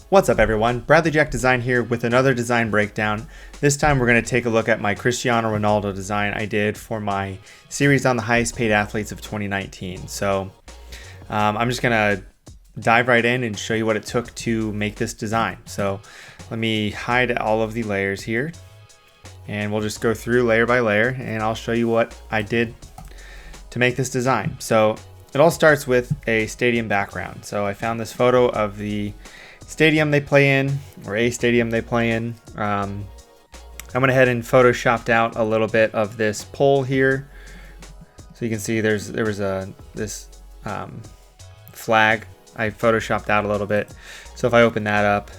What's up everyone, Bradley Jack Design here with another design breakdown. This time we're going to take a look at my Cristiano Ronaldo design I did for my series on the highest paid athletes of 2019. So I'm just going to dive right in and show you what it took to make this design. So let me hide all of the layers here and we'll just go through layer by layer and I'll show you what I did to make this design. So it all starts with a stadium background. So I found this photo of the stadium they play in, or a stadium they play in. I went ahead and photoshopped out a little bit of this pole here, so you can see there was this flag I photoshopped out a little bit. So if I open that up,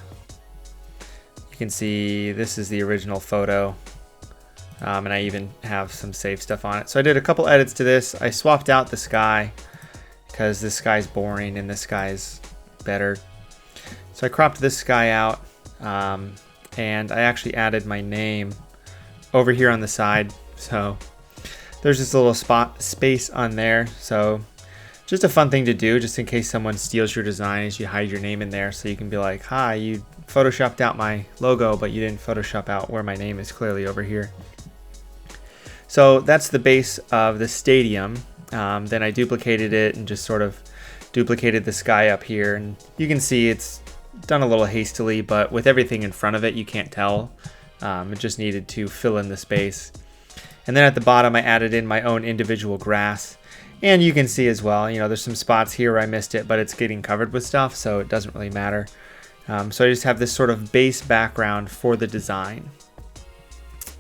you can see this is the original photo, and I even have some saved stuff on it. So I did a couple edits to this. I swapped out the sky because this sky's boring and this sky's better. So I cropped this sky out, and I actually added my name over here on the side. So there's this little space on there. So just a fun thing to do, just in case someone steals your design, is you hide your name in there so you can be like, hi, you photoshopped out my logo, but you didn't photoshop out where my name is clearly over here. So that's the base of the stadium. Then I duplicated it and just sort of duplicated the sky up here, and you can see it's done a little hastily, but with everything in front of it you can't tell. It just needed to fill in the space. And then at the bottom I added in my own individual grass, and you can see as well, you know, there's some spots here where I missed it, but it's getting covered with stuff, so it doesn't really matter. So I just have this sort of base background for the design.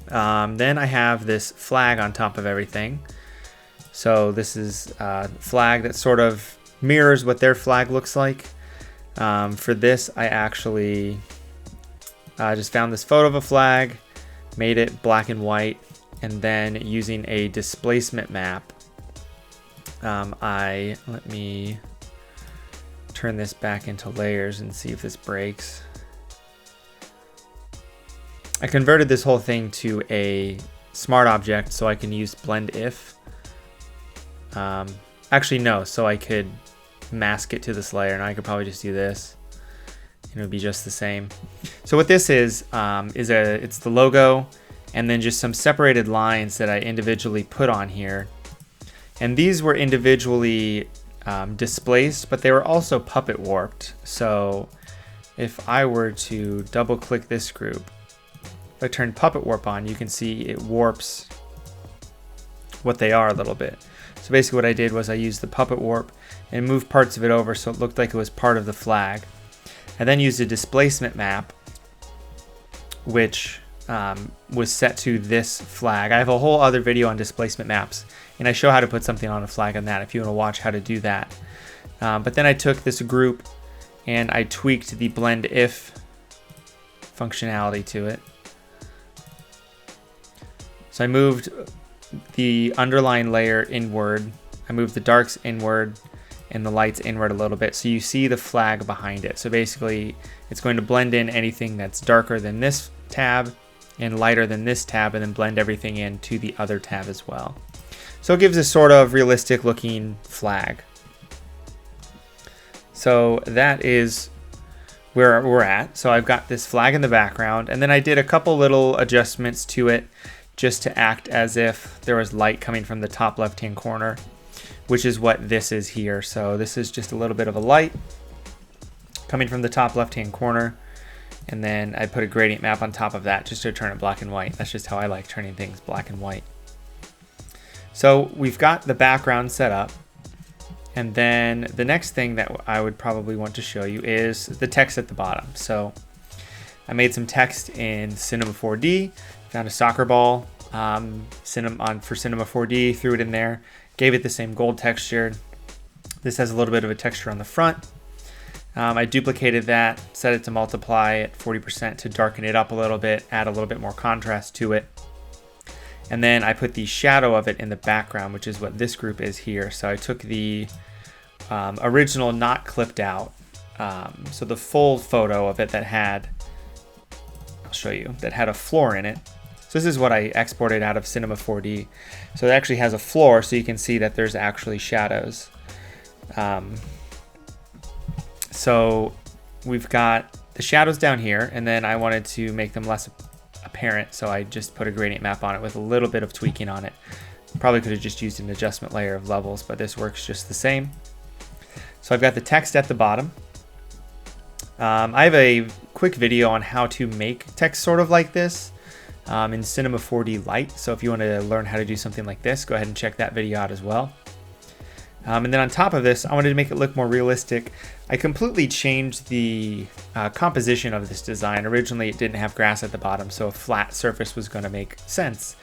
Then I have this flag on top of everything. So this is a flag that sort of mirrors what their flag looks like. For this, I actually just found this photo of a flag, made it black and white, and then using a displacement map, let me turn this back into layers and see if this breaks. I converted this whole thing to a smart object so I can use blend if. Actually, no, so I could mask it to this layer, and I could probably just do this and it would be just the same. So what this is it's the logo and then just some separated lines that I individually put on here, and these were individually displaced, but they were also puppet warped. So if I were to double click this group, if I turn puppet warp on, you can see it warps what they are a little bit. So basically what I did was I used the puppet warp and moved parts of it over so it looked like it was part of the flag. I then used a displacement map, which was set to this flag. I have a whole other video on displacement maps, and I show how to put something on a flag on that if you want to watch how to do that. But then I took this group and I tweaked the blend if functionality to it. So I moved the underlying layer inward, I moved the darks inward and the lights inward a little bit, so you see the flag behind it. So basically it's going to blend in anything that's darker than this tab and lighter than this tab, and then blend everything into the other tab as well. So it gives a sort of realistic looking flag. So that is where we're at. So I've got this flag in the background, and then I did a couple little adjustments to it just to act as if there was light coming from the top left hand corner, which is what this is here. So this is just a little bit of a light coming from the top left hand corner, and then I put a gradient map on top of that just to turn it black and white. That's just how I like turning things black and white. So we've got the background set up, and then the next thing that I would probably want to show you is the text at the bottom. So I made some text in Cinema 4D, found a soccer ball for Cinema 4D, threw it in there, gave it the same gold texture. This has a little bit of a texture on the front. I duplicated that, set it to multiply at 40% to darken it up a little bit, add a little bit more contrast to it. And then I put the shadow of it in the background, which is what this group is here. So I took the original not clipped out, so the full photo of it that had, I'll show you, that had a floor in it. So this is what I exported out of Cinema 4D. So it actually has a floor, so you can see that there's actually shadows. So we've got the shadows down here, and then I wanted to make them less apparent, so I just put a gradient map on it with a little bit of tweaking on it. Probably could have just used an adjustment layer of levels, but this works just the same. So I've got the text at the bottom. I have a quick video on how to make text sort of like this in Cinema 4D Lite, so if you want to learn how to do something like this, go ahead and check that video out as well. And then on top of this, I wanted to make it look more realistic. I completely changed the composition of this design. Originally, it didn't have grass at the bottom, so a flat surface was going to make sense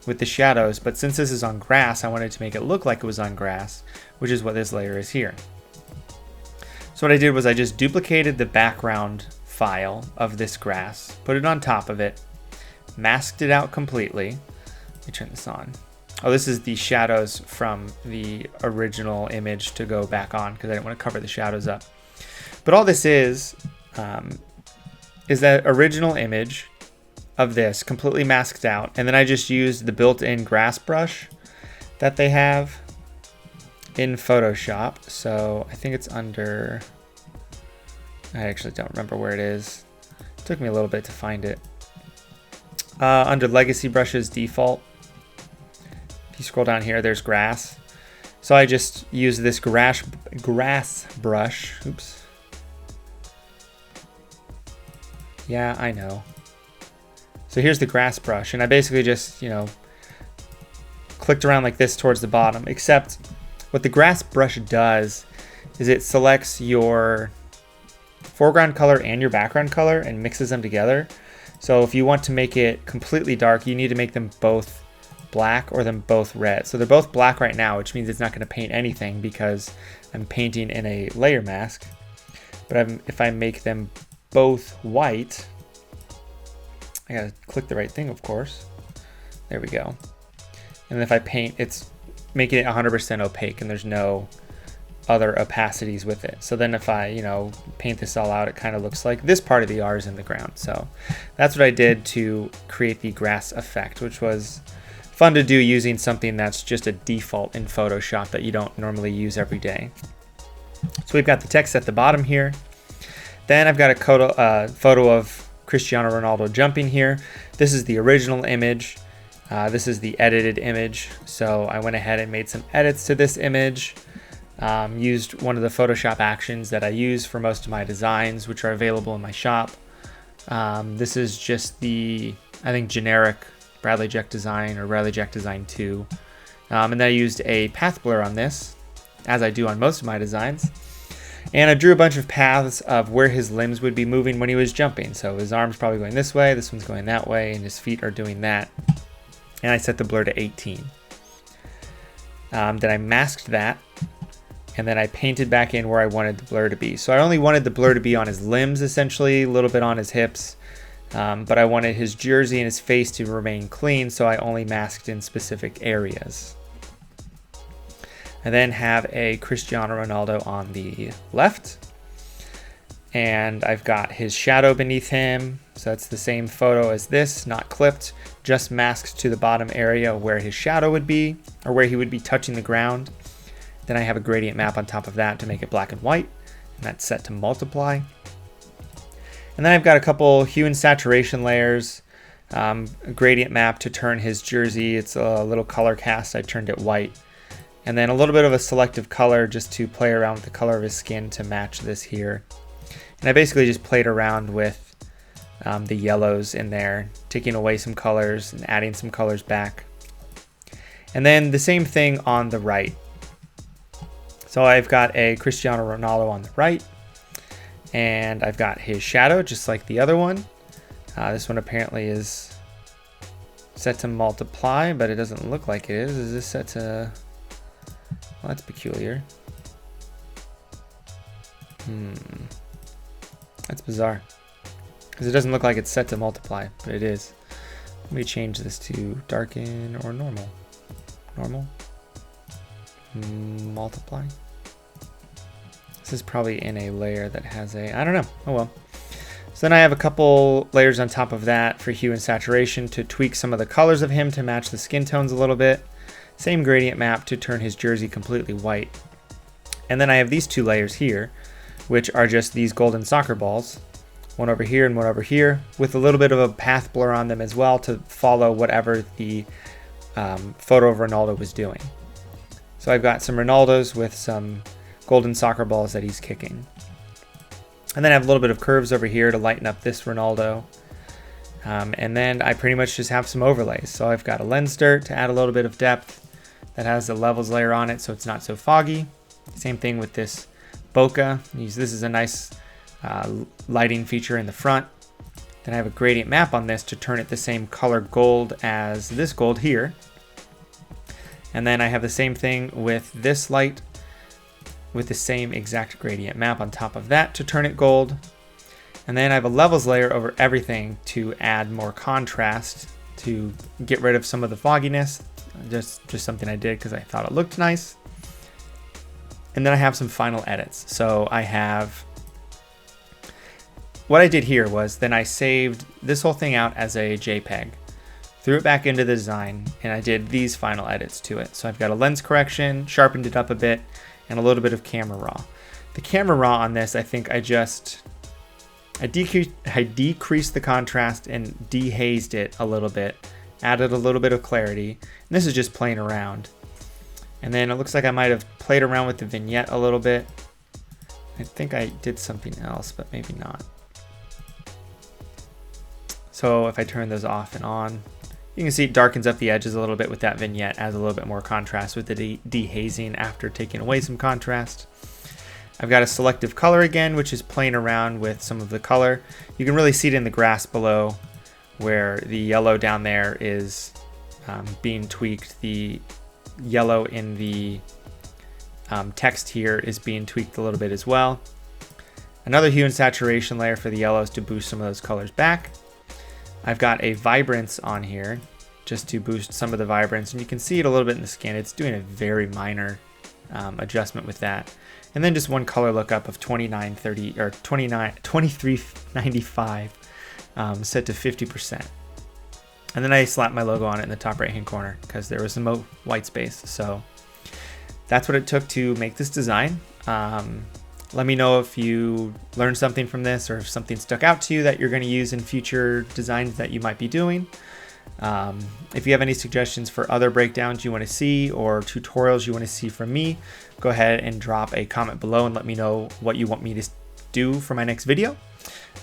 with the shadows. But since this is on grass, I wanted to make it look like it was on grass, which is what this layer is here. So what I did was I just duplicated the background file of this grass, put it on top of it, masked it out completely. Let me turn this on. Oh, this is the shadows from the original image to go back on because I didn't want to cover the shadows up. But all this is that original image of this completely masked out. And then I just used the built-in grass brush that they have in Photoshop. So I think it's under, I actually don't remember where it is. It took me a little bit to find it. Under Legacy Brushes Default. If you scroll down here, there's grass. So I just use this grass brush. Oops. Yeah, I know. So here's the grass brush, and I basically just, clicked around like this towards the bottom, except what the grass brush does is it selects your foreground color and your background color and mixes them together. So if you want to make it completely dark, you need to make them both black or them both red. So they're both black right now, which means it's not going to paint anything because I'm painting in a layer mask. But if I make them both white, I gotta click the right thing, of course. There we go. And if I paint, it's making it 100% opaque and there's no other opacities with it. So then if I, paint this all out, it kind of looks like this part of the R is in the ground. So that's what I did to create the grass effect, which was fun to do using something that's just a default in Photoshop that you don't normally use every day. So we've got the text at the bottom here. Then I've got a photo of Cristiano Ronaldo jumping here. This is the original image. This is the edited image. So I went ahead and made some edits to this image. Used one of the Photoshop actions that I use for most of my designs, which are available in my shop. This is just the, I think, generic Bradley Jack design or Bradley Jack design 2. And then I used a path blur on this, as I do on most of my designs. And I drew a bunch of paths of where his limbs would be moving when he was jumping. So his arm's probably going this way, this one's going that way, and his feet are doing that. And I set the blur to 18. Then I masked that. And then I painted back in where I wanted the blur to be. So I only wanted the blur to be on his limbs, essentially, a little bit on his hips. But I wanted his jersey and his face to remain clean, so I only masked in specific areas. I then have a Cristiano Ronaldo on the left. And I've got his shadow beneath him. So that's the same photo as this, not clipped, just masked to the bottom area where his shadow would be, or where he would be touching the ground. Then I have a gradient map on top of that to make it black and white, and that's set to multiply. And then I've got a couple hue and saturation layers, a gradient map to turn his jersey. It's a little color cast. I turned it white. And then a little bit of a selective color just to play around with the color of his skin to match this here. And I basically just played around with the yellows in there, taking away some colors and adding some colors back. And then the same thing on the right. So I've got a Cristiano Ronaldo on the right, and I've got his shadow just like the other one. This one apparently is set to multiply, but it doesn't look like it is. Is this set to, well, that's peculiar. That's bizarre, because it doesn't look like it's set to multiply, but it is. Let me change this to darken or normal. Normal. Multiply. This is probably in a layer that has a, I don't know, oh well. So then I have a couple layers on top of that for hue and saturation to tweak some of the colors of him to match the skin tones a little bit. Same gradient map to turn his jersey completely white. And then I have these two layers here, which are just these golden soccer balls, one over here and one over here, with a little bit of a path blur on them as well to follow whatever the photo of Ronaldo was doing. So I've got some Ronaldos with some golden soccer balls that he's kicking. And then I have a little bit of curves over here to lighten up this Ronaldo. And then I pretty much just have some overlays. So I've got a lens dirt to add a little bit of depth that has the levels layer on it so it's not so foggy. Same thing with this bokeh. This is a nice lighting feature in the front. Then I have a gradient map on this to turn it the same color gold as this gold here. And then I have the same thing with this light with the same exact gradient map on top of that to turn it gold. And then I have a levels layer over everything to add more contrast to get rid of some of the fogginess. Just something I did because I thought it looked nice. And then I have some final edits. So I have, what I did here was then I saved this whole thing out as a JPEG, threw it back into the design, and I did these final edits to it. So I've got a lens correction, sharpened it up a bit, and a little bit of camera raw. The camera raw on this, I think I decreased the contrast and dehazed it a little bit, added a little bit of clarity. And this is just playing around. And then it looks like I might have played around with the vignette a little bit. I think I did something else, but maybe not. So if I turn those off and on, you can see it darkens up the edges a little bit with that vignette, adds a little bit more contrast with the dehazing after taking away some contrast. I've got a selective color again, which is playing around with some of the color. You can really see it in the grass below where the yellow down there is being tweaked. The yellow in the text here is being tweaked a little bit as well. Another hue and saturation layer for the yellows to boost some of those colors back. I've got a vibrance on here just to boost some of the vibrance, and you can see it a little bit in the skin. It's doing a very minor adjustment with that. And then just one color lookup of 2930 or 2395 set to 50%. And then I slapped my logo on it in the top right hand corner because there was some white space. So that's what it took to make this design. Let me know if you learned something from this or if something stuck out to you that you're going to use in future designs that you might be doing. If you have any suggestions for other breakdowns you want to see or tutorials you want to see from me, go ahead and drop a comment below and let me know what you want me to do for my next video.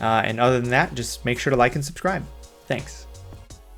And other than that, just make sure to like and subscribe. Thanks.